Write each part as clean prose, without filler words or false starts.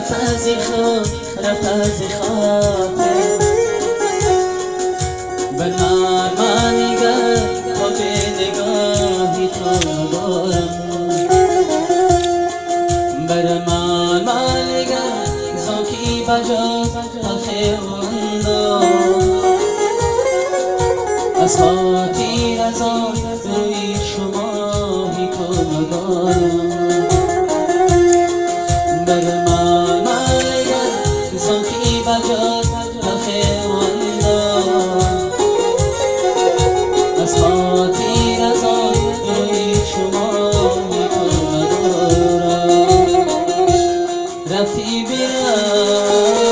رفت از خاطر بر من نگر با به نگاهی تو دارم بر من نگر زاکی بجا تلخ اندو از خاطر از آن روی شما هی تو دارم بر از خاطر از آن روی شما ندارم رفتی بیرم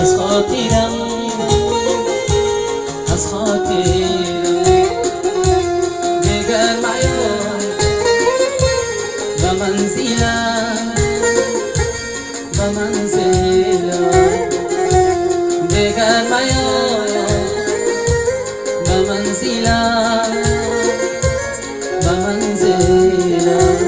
از خاطرم از خاطرم دگر میان و منزلم و منزلم دگر میان منزلا و منزلا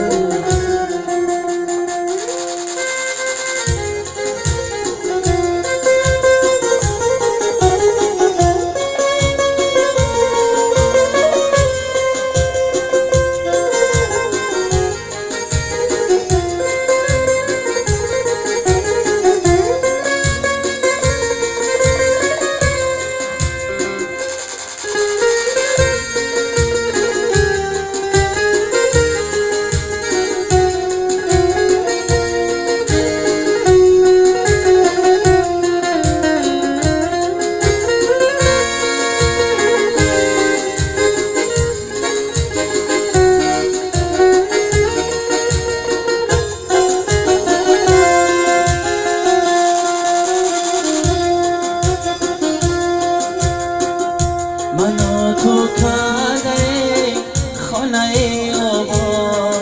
منو تو کردی خانه آباد